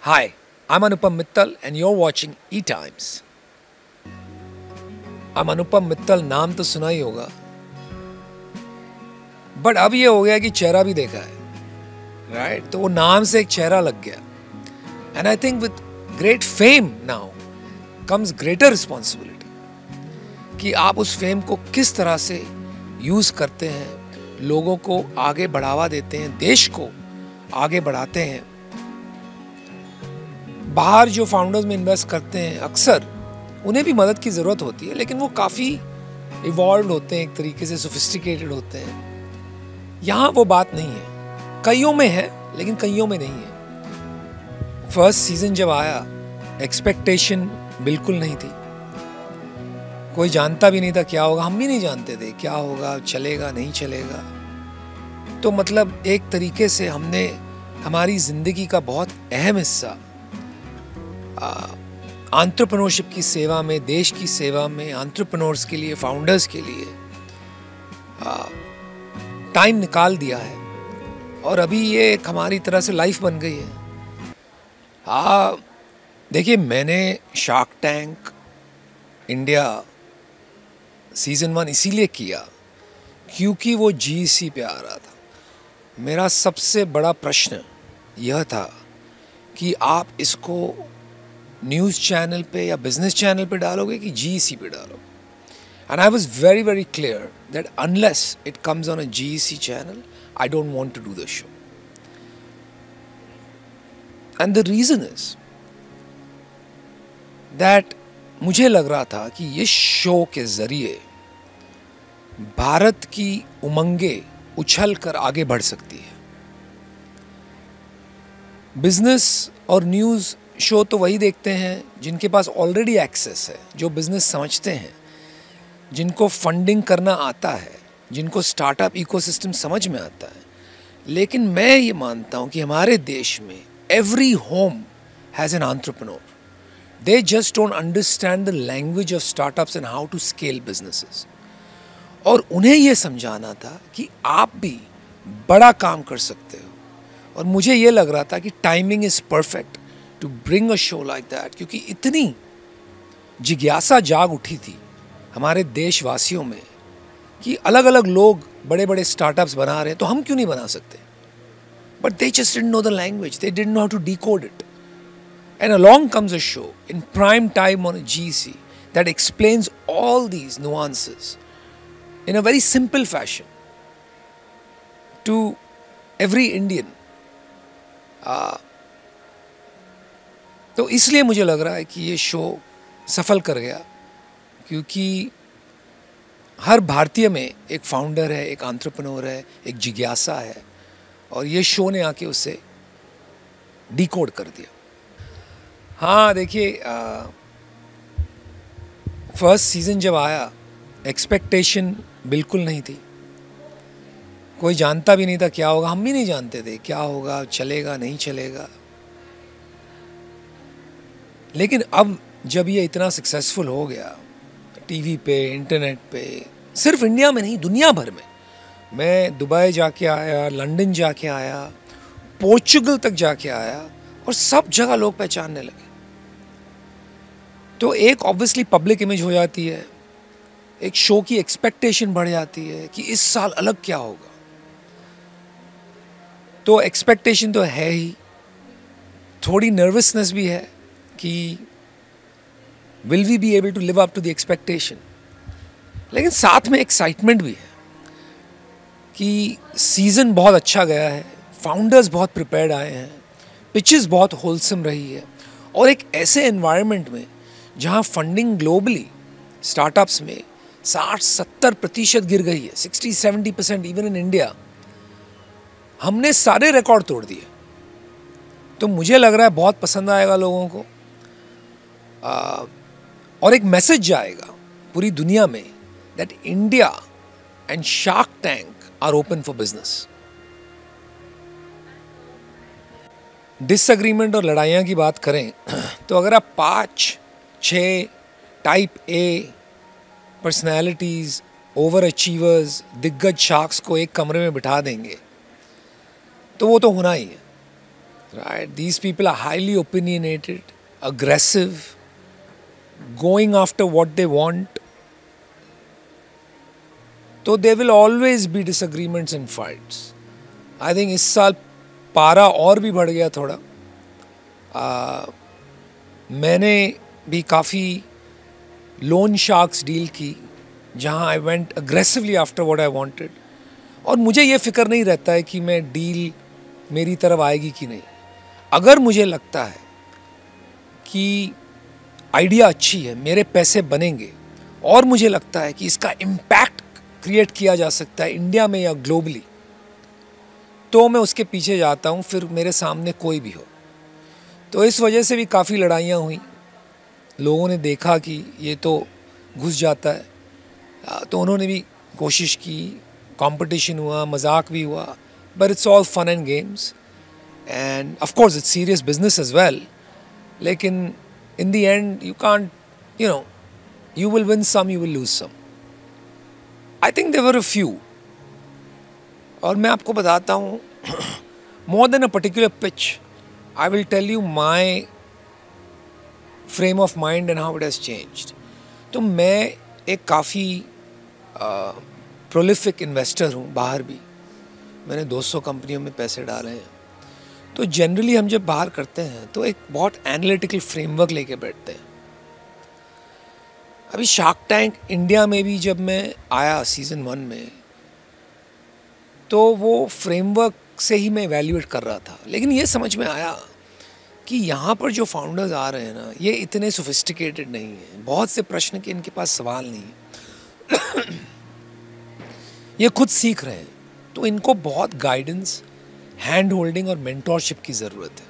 Hi, I'm Anupam Mittal and you're watching E-Times. I'm Anupam Mittal, नाम तो सुना ही होगा, बट अब ये हो गया कि चेहरा भी देखा है, राइट? तो वो नाम से एक चेहरा लग गया. And I think with great fame now comes greater responsibility कि आप उस फेम को किस तरह से यूज करते हैं, लोगों को आगे बढ़ावा देते हैं, देश को आगे बढ़ाते हैं. बाहर जो फाउंडर्स में इन्वेस्ट करते हैं अक्सर उन्हें भी मदद की ज़रूरत होती है, लेकिन वो काफ़ी इवॉल्व होते हैं, एक तरीके से सोफिस्टिकेटेड होते हैं. यहाँ वो बात नहीं है. कईयों में है लेकिन कईयों में नहीं है. फर्स्ट सीजन जब आया एक्सपेक्टेशन बिल्कुल नहीं थी. कोई जानता भी नहीं था क्या होगा. हम भी नहीं जानते थे क्या होगा, चलेगा नहीं चलेगा. तो मतलब एक तरीके से हमने हमारी ज़िंदगी का बहुत अहम हिस्सा एंटरप्रेन्योरशिप की सेवा में, देश की सेवा में, एंटरप्रेन्योर्स के लिए, फाउंडर्स के लिए टाइम निकाल दिया है. और अभी ये एक हमारी तरह से लाइफ बन गई है. देखिए, मैंने शार्क टैंक इंडिया सीज़न 1 इसीलिए किया क्योंकि वो GEC पे आ रहा था. मेरा सबसे बड़ा प्रश्न यह था कि आप इसको न्यूज़ चैनल पे या बिजनेस चैनल पे डालोगे कि GEC पे डालोगे. And I was very very clear that unless it comes on a GEC channel I don't want to do the show. And the reason is that मुझे लग रहा था कि इस शो के ज़रिए भारत की उमंगें उछल कर आगे बढ़ सकती है. बिजनेस और न्यूज़ शो तो वही देखते हैं जिनके पास ऑलरेडी एक्सेस है, जो बिजनेस समझते हैं, जिनको फंडिंग करना आता है, जिनको स्टार्टअप इकोसिस्टम समझ में आता है. लेकिन मैं ये मानता हूँ कि हमारे देश में every home has an entrepreneur. They just don't understand the language of startups and how to scale businesses. और उन्हें ये समझाना था कि आप भी बड़ा काम कर सकते हो. और मुझे ये लग रहा था कि timing is perfect to bring a show like that, क्योंकि इतनी जिज्ञासा जाग उठी थी हमारे देशवासियों में कि अलग अलग लोग बड़े बड़े स्टार्टअप्स बना रहे हैं, तो हम क्यों नहीं बना सकते. But they just didn't know the language, they didn't know how to decode it. And along comes a show in prime time on a GEC that explains all these nuances in a very simple fashion to every Indian. तो इसलिए मुझे लग रहा है कि ये show सफल कर गया, क्योंकि हर भारतीय में एक फाउंडर है, एक एंटरप्रेन्योर है, एक जिज्ञासा है, और ये शो ने आके उसे डिकोड कर दिया. हाँ, देखिए, फर्स्ट सीज़न जब आया एक्सपेक्टेशन बिल्कुल नहीं थी. कोई जानता भी नहीं था क्या होगा. हम भी नहीं जानते थे क्या होगा, चलेगा नहीं चलेगा. लेकिन अब जब ये इतना सक्सेसफुल हो गया, टीवी पे, इंटरनेट पे, सिर्फ इंडिया में नहीं दुनिया भर में. मैं दुबई जाके आया, लंदन जाके आया, पोर्चुगल तक जाके आया, और सब जगह लोग पहचानने लगे. तो एक ऑब्वियसली पब्लिक इमेज हो जाती है, एक शो की एक्सपेक्टेशन बढ़ जाती है कि इस साल अलग क्या होगा. तो एक्सपेक्टेशन तो है ही, थोड़ी नर्वसनेस भी है कि will we be able to live up to the expectation. लेकिन साथ में एक्साइटमेंट भी है कि सीज़न बहुत अच्छा गया है, फाउंडर्स बहुत प्रिपेयर्ड आए हैं, पिचेस बहुत होलसम रही है, और एक ऐसे एनवायरनमेंट में जहां फंडिंग ग्लोबली स्टार्टअप्स में 60-70% गिर गई है, 60-70% इवन इन इंडिया. हमने सारे रिकॉर्ड तोड़ दिए. तो मुझे लग रहा है बहुत पसंद आएगा लोगों को, और एक मैसेज जाएगा पूरी दुनिया में that India and Shark Tank are open for business. Disagreement और लड़ाइयाँ की बात करें तो अगर आप 5-6 type A personalities, over achievers, दिग्गज शार्क्स को एक कमरे में बिठा देंगे तो वो तो होना ही है. right? These people are highly opinionated, aggressive, going after what they want. So there will always be disagreements and fights. I think इस साल पारा और भी बढ़ गया थोड़ा. मैंने भी काफ़ी लोन शार्क्स डील की जहां I went aggressively after what I wanted, और मुझे ये फिक्र नहीं रहता है कि मैं डील मेरी तरफ आएगी कि नहीं. अगर मुझे लगता है कि आइडिया अच्छी है, मेरे पैसे बनेंगे और मुझे लगता है कि इसका इम्पैक्ट क्रिएट किया जा सकता है इंडिया में या ग्लोबली, तो मैं उसके पीछे जाता हूँ, फिर मेरे सामने कोई भी हो. तो इस वजह से भी काफ़ी लड़ाइयाँ हुई. लोगों ने देखा कि ये तो घुस जाता है, तो उन्होंने भी कोशिश की, कंपटीशन हुआ, मजाक भी हुआ, but it's all fun and games and of course it's serious business as well. लेकिन in the end you can't, you know, you will win some, you will lose some. I think there were a few. और मैं आपको बताता हूँ, more than a particular pitch, I will tell you my frame of mind and how it has changed. तो मैं एक काफ़ी prolific investor हूँ, बाहर भी मैंने 200 कंपनियों में पैसे डाले हैं. तो जनरली हम जब बाहर करते हैं तो एक बहुत एनालिटिकल फ्रेमवर्क लेके बैठते हैं. अभी शार्क टैंक इंडिया में भी जब मैं आया सीज़न 1 में, तो वो फ्रेमवर्क से ही मैं इवैल्यूएट कर रहा था. लेकिन ये समझ में आया कि यहाँ पर जो फाउंडर्स आ रहे हैं ना, ये इतने सोफिस्टिकेटेड नहीं हैं. बहुत से प्रश्न के इनके पास सवाल नहीं है. ये खुद सीख रहे हैं, तो इनको बहुत गाइडेंस, हैंड होल्डिंग और मेंटोरशिप की ज़रूरत है.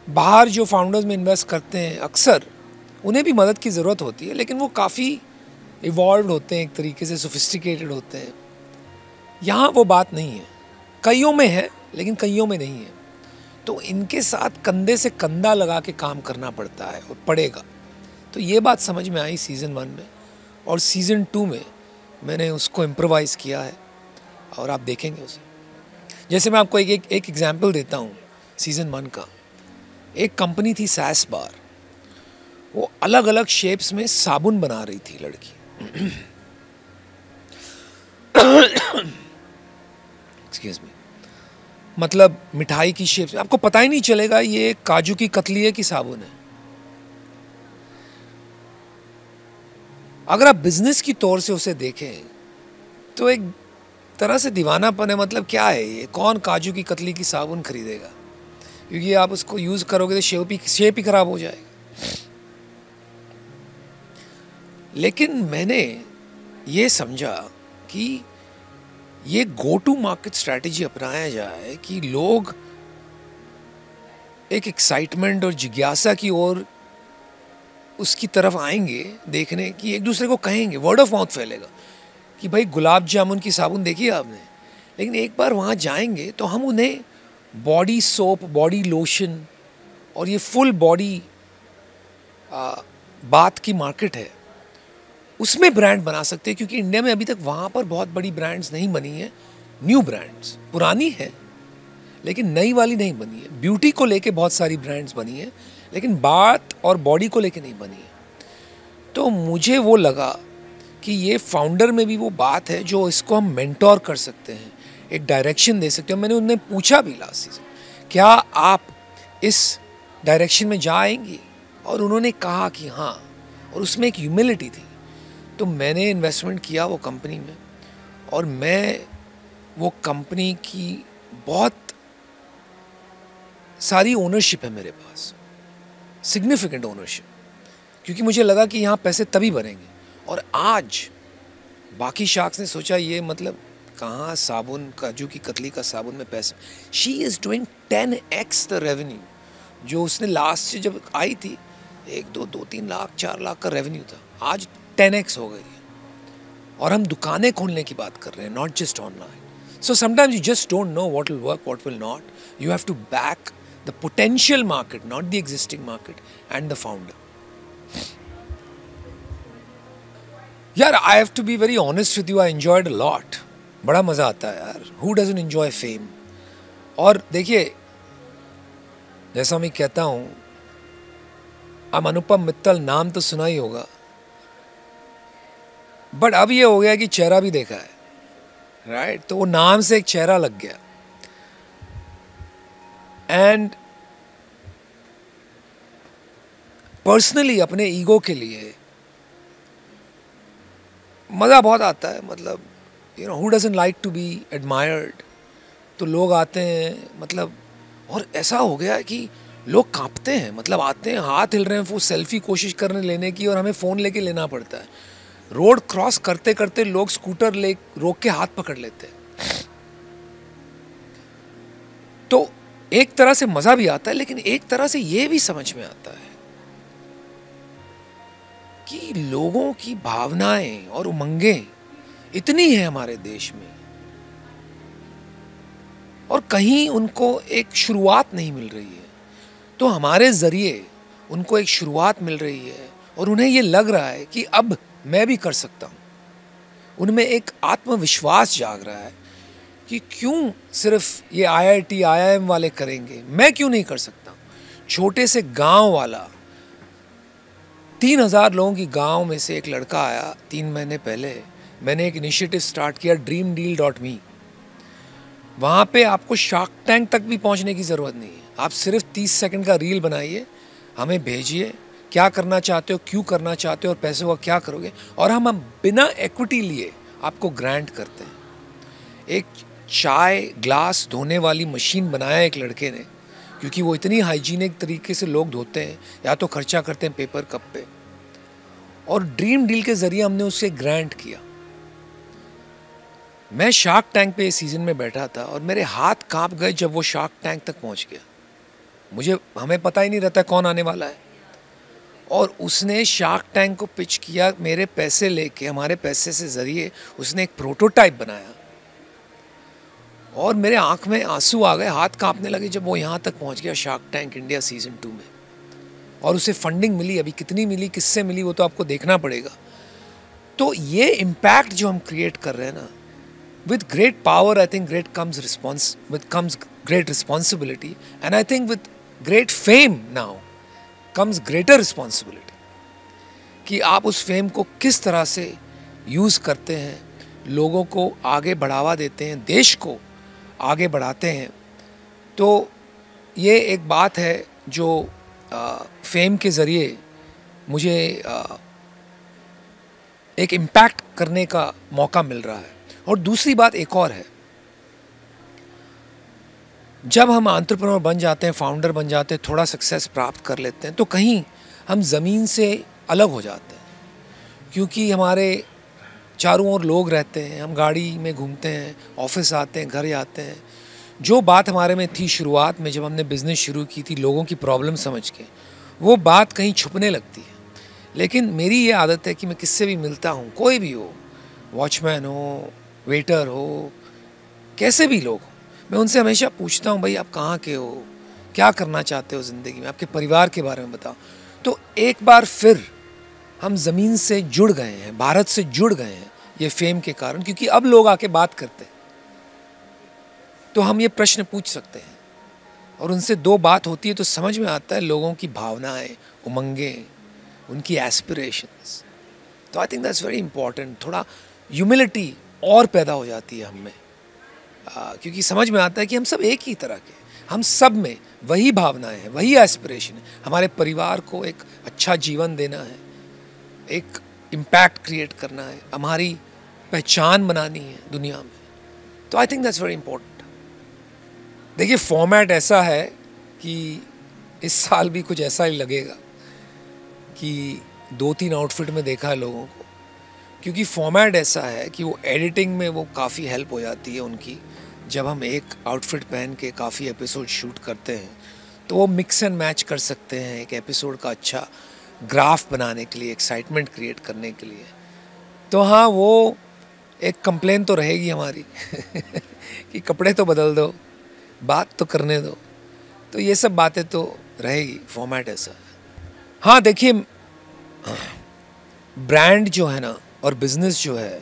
बाहर जो फाउंडर्स में इन्वेस्ट करते हैं अक्सर उन्हें भी मदद की ज़रूरत होती है, लेकिन वो काफ़ी इवॉल्व होते हैं, एक तरीके से सोफिस्टिकेटेड होते हैं. यहाँ वो बात नहीं है. कईयों में है लेकिन कईयों में नहीं है. तो इनके साथ कंधे से कंधा लगा के काम करना पड़ता है और पड़ेगा. तो ये बात समझ में आई सीज़न 1 में, और सीज़न 2 में मैंने उसको इम्प्रोवाइज़ किया है और आप देखेंगे उसे. जैसे मैं आपको एक एग्जाम्पल देता हूँ सीज़न 1 का. एक कंपनी थी सैस बार, वो अलग अलग शेप्स में साबुन बना रही थी लड़की. Excuse me. मतलब मिठाई की शेप, आपको पता ही नहीं चलेगा ये काजू की कतली है कि साबुन है. अगर आप बिजनेस की तौर से उसे देखें तो एक तरह से दीवानापन है. मतलब क्या है ये, कौन काजू की कतली की साबुन खरीदेगा, क्योंकि आप उसको यूज़ करोगे तो शेप ही खराब हो जाएगा. लेकिन मैंने ये समझा कि ये गो टू मार्केट स्ट्रैटेजी अपनाया जाए कि लोग एक एक्साइटमेंट और जिज्ञासा की ओर उसकी तरफ आएंगे देखने, कि एक दूसरे को कहेंगे, वर्ड ऑफ माउथ फैलेगा कि भाई गुलाब जामुन की साबुन देखी है आपने. लेकिन एक बार वहाँ जाएंगे तो हम उन्हें बॉडी सोप, बॉडी लोशन और ये फुल बॉडी बाथ की मार्केट है, उसमें ब्रांड बना सकते हैं. क्योंकि इंडिया में अभी तक वहाँ पर बहुत बड़ी ब्रांड्स नहीं बनी है. न्यू ब्रांड्स पुरानी है लेकिन नई वाली नहीं बनी है. ब्यूटी को लेके बहुत सारी ब्रांड्स बनी है, लेकिन बात और बॉडी को लेके नहीं बनी है. तो मुझे वो लगा कि ये फाउंडर में भी वो बात है जो इसको हम मेंटोर कर सकते हैं, एक डायरेक्शन दे सकते हैं. मैंने उन्हें पूछा भी लास्ट सीजन, क्या आप इस डायरेक्शन में जाएंगी, और उन्होंने कहा कि हाँ, और उसमें एक ह्यूमिलिटी थी. तो मैंने इन्वेस्टमेंट किया वो कंपनी में, और मैं वो कंपनी की बहुत सारी ओनरशिप है मेरे पास, सिग्निफिकेंट ओनरशिप, क्योंकि मुझे लगा कि यहाँ पैसे तभी बनेंगे. और आज बाकी शार्क्स ने सोचा ये मतलब कहाँ साबुन, काजू की कतली का साबुन में पैसा. She is doing 10x the revenue जो उसने लास्ट से जब आई थी. 2-3 लाख 4 लाख का रेवेन्यू था, आज 10x हो गई है. और हम दुकानें खोलने की बात कर रहे हैं, not just online. So sometimes you just don't know what will work, what will not. You have to back the potential market, not the existing market, and the founder. यार, I have to be very honest with you, I enjoyed a lot. बड़ा मज़ा आता है यार. Who doesn't enjoy fame. और देखिए, जैसा मैं कहता हूँ, अब अनुपम मित्तल नाम तो सुना ही होगा, बट अब ये हो गया कि चेहरा भी देखा है, राइट? तो वो नाम से एक चेहरा लग गया। एंड पर्सनली अपने ईगो के लिए मज़ा बहुत आता है। मतलब who doesn't like to be admired? तो लोग आते हैं, मतलब, और ऐसा हो गया है कि लोग कांपते हैं, मतलब आते हैं, हाथ हिल रहे हैं, वो सेल्फी कोशिश करने लेने की, और हमें फ़ोन लेके लेना पड़ता है। रोड क्रॉस करते करते लोग स्कूटर ले रोक के हाथ पकड़ लेते हैं। तो एक तरह से मज़ा भी आता है, लेकिन एक तरह से ये भी समझ में आता है कि लोगों की भावनाएं और उमंगें इतनी हैं हमारे देश में, और कहीं उनको एक शुरुआत नहीं मिल रही है। तो हमारे ज़रिए उनको एक शुरुआत मिल रही है, और उन्हें ये लग रहा है कि अब मैं भी कर सकता हूँ। उनमें एक आत्मविश्वास जाग रहा है कि क्यों सिर्फ ये IIT IIM वाले करेंगे, मैं क्यों नहीं कर सकता? छोटे से गांव वाला, 3000 लोगों की गांव में से एक लड़का आया 3 महीने पहले। मैंने एक इनिशिएटिव स्टार्ट किया, dreamdeal.me। वहाँ पे आपको शार्क टैंक तक भी पहुँचने की ज़रूरत नहीं है। आप सिर्फ 30 सेकंड का रील बनाइए, हमें भेजिए, क्या करना चाहते हो, क्यों करना चाहते हो, और पैसे का क्या करोगे, और हम बिना इक्विटी लिए आपको ग्रांट करते हैं। एक चाय ग्लास धोने वाली मशीन बनाया एक लड़के ने, क्योंकि वो इतनी हाइजीनिक तरीके से लोग धोते हैं, या तो खर्चा करते हैं पेपर कप पे, और ड्रीम डील के ज़रिए हमने उसे ग्रांट किया। मैं शार्क टैंक पे इस सीज़न में बैठा था, और मेरे हाथ कांप गए जब वो शार्क टैंक तक पहुंच गया। हमें पता ही नहीं रहता कौन आने वाला है, और उसने शार्क टैंक को पिच किया मेरे पैसे लेके, हमारे पैसे से ज़रिए उसने एक प्रोटोटाइप बनाया, और मेरे आंख में आंसू आ गए, हाथ कांपने लगे जब वो यहाँ तक पहुँच गया, शार्क टैंक इंडिया सीज़न 2 में। और उसे फंडिंग मिली, अभी कितनी मिली, किससे मिली, वो तो आपको देखना पड़ेगा। तो ये इम्पैक्ट जो हम क्रिएट कर रहे हैं ना, with great power I think comes great responsibility, and I think with great fame now comes greater responsibility, कि आप उस फेम को किस तरह से यूज़ करते हैं, लोगों को आगे बढ़ावा देते हैं, देश को आगे बढ़ाते हैं। तो ये एक बात है जो फेम के ज़रिए मुझे एक इम्पैक्ट करने का मौका मिल रहा है। और दूसरी बात एक और है, जब हम एंटरप्रेन्योर बन जाते हैं, फाउंडर बन जाते हैं, थोड़ा सक्सेस प्राप्त कर लेते हैं, तो कहीं हम ज़मीन से अलग हो जाते हैं, क्योंकि हमारे चारों ओर लोग रहते हैं, हम गाड़ी में घूमते हैं, ऑफिस आते हैं, घर जाते हैं। जो बात हमारे में थी शुरुआत में जब हमने बिज़नेस शुरू की थी, लोगों की प्रॉब्लम समझ के, वो बात कहीं छुपने लगती है। लेकिन मेरी ये आदत है कि मैं किससे भी मिलता हूँ, कोई भी हो, वॉचमैन हो, वेटर हो, कैसे भी लोग हो, मैं उनसे हमेशा पूछता हूँ, भाई आप कहाँ के हो, क्या करना चाहते हो ज़िंदगी में, आपके परिवार के बारे में बताओ। तो एक बार फिर हम ज़मीन से जुड़ गए हैं, भारत से जुड़ गए हैं ये फेम के कारण, क्योंकि अब लोग आके बात करते हैं, तो हम ये प्रश्न पूछ सकते हैं, और उनसे दो बात होती है तो समझ में आता है लोगों की भावनाएं, उमंगें, उनकी एस्पिरेशंस। तो I think that's very important. थोड़ा ह्यूमिलिटी और पैदा हो जाती है हमें, क्योंकि समझ में आता है कि हम सब एक ही तरह के, हम सब में वही भावनाएं हैं, वही एस्पिरेशन है, हमारे परिवार को एक अच्छा जीवन देना है, एक इम्पैक्ट क्रिएट करना है, हमारी पहचान बनानी है दुनिया में। तो I think that's very important. देखिए, फॉर्मेट ऐसा है कि इस साल भी कुछ ऐसा ही लगेगा कि 2-3 आउटफिट में देखा है लोगों को, क्योंकि फॉर्मेट ऐसा है कि वो एडिटिंग में वो काफ़ी हेल्प हो जाती है उनकी। जब हम एक आउटफिट पहन के काफ़ी एपिसोड शूट करते हैं तो वो मिक्स एंड मैच कर सकते हैं एक एपिसोड का अच्छा ग्राफ बनाने के लिए, एक्साइटमेंट क्रिएट करने के लिए। तो हाँ, वो एक कंप्लेन तो रहेगी हमारी कि कपड़े तो बदल दो, बात तो करने दो। तो ये सब बातें तो रहेगी, फॉर्मेट ऐसा है। हाँ देखिए, ब्रांड जो है ना और बिज़नेस जो है,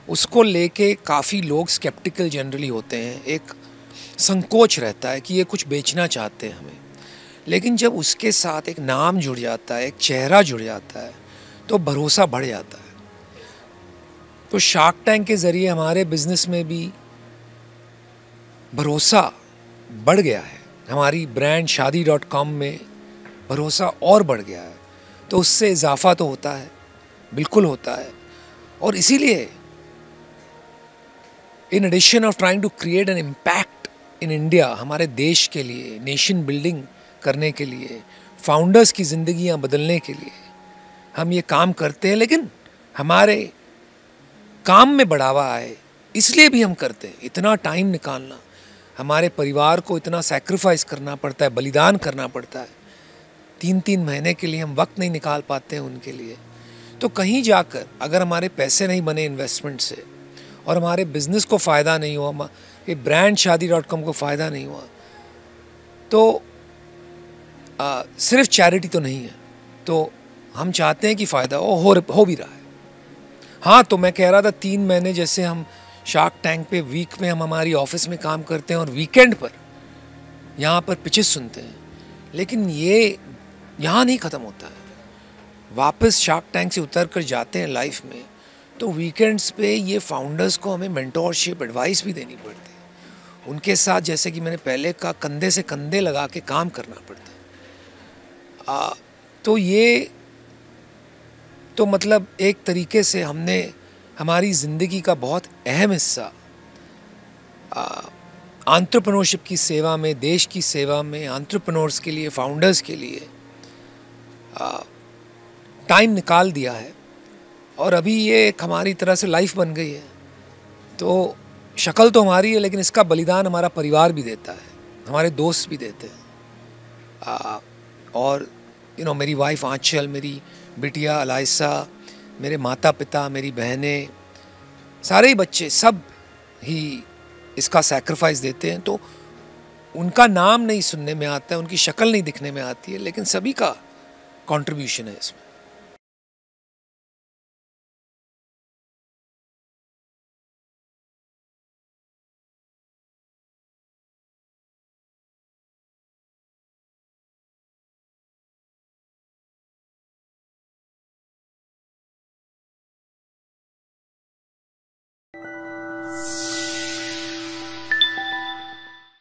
उसको लेके काफ़ी लोग स्केप्टिकल जनरली होते हैं। एक संकोच रहता है कि ये कुछ बेचना चाहते हैं हमें, लेकिन जब उसके साथ एक नाम जुड़ जाता है, एक चेहरा जुड़ जाता है, तो भरोसा बढ़ जाता है। तो शार्क टैंक के ज़रिए हमारे बिज़नेस में भी भरोसा बढ़ गया है। हमारी ब्रांड shaadi.com में भरोसा और बढ़ गया है, तो उससे इजाफा तो होता है, बिल्कुल होता है। और इसीलिए in addition of trying to create an impact in India, हमारे देश के लिए, नेशन बिल्डिंग करने के लिए, फाउंडर्स की ज़िंदगियां बदलने के लिए हम ये काम करते हैं। लेकिन हमारे काम में बढ़ावा आए इसलिए भी हम करते हैं। इतना टाइम निकालना, हमारे परिवार को इतना सैक्रिफाइस करना पड़ता है, बलिदान करना पड़ता है। 3-3 महीने के लिए हम वक्त नहीं निकाल पाते हैं उनके लिए। तो कहीं जाकर अगर हमारे पैसे नहीं बने इन्वेस्टमेंट से और हमारे बिज़नेस को फ़ायदा नहीं हुआ, ये ब्रांड shaadi.com को फ़ायदा नहीं हुआ, तो सिर्फ चैरिटी तो नहीं है। तो हम चाहते हैं कि फ़ायदा हो भी रहा है। हाँ, तो मैं कह रहा था 3 महीने जैसे हम शार्क टैंक पे वीक में हम हमारी ऑफिस में काम करते हैं और वीकेंड पर यहाँ पर पिचेस सुनते हैं, लेकिन ये यहाँ नहीं ख़त्म होता है। वापस शार्क टैंक से उतर कर जाते हैं लाइफ में, तो वीकेंड्स पे ये फाउंडर्स को हमें मेंटोरशिप, एडवाइस भी देनी पड़ती है। उनके साथ, जैसे कि मैंने पहले कहा, कंधे से कंधे लगा के काम करना पड़ता है। तो ये तो मतलब एक तरीके से हमने हमारी ज़िंदगी का बहुत अहम हिस्सा एंटरप्रेन्योरशिप की सेवा में, देश की सेवा में, एंटरप्रेन्योर्स के लिए, फाउंडर्स के लिए टाइम निकाल दिया है। और अभी ये एक हमारी तरह से लाइफ बन गई है। तो शक्ल तो हमारी है, लेकिन इसका बलिदान हमारा परिवार भी देता है, हमारे दोस्त भी देते हैं। और मेरी वाइफ आंचल, मेरी बिटिया अलाइसा, मेरे माता पिता, मेरी बहनें, सारे ही बच्चे, सब ही इसका सैक्रिफाइस देते हैं। तो उनका नाम नहीं सुनने में आता है, उनकी शक्ल नहीं दिखने में आती है, लेकिन सभी का कंट्रीब्यूशन है इसमें।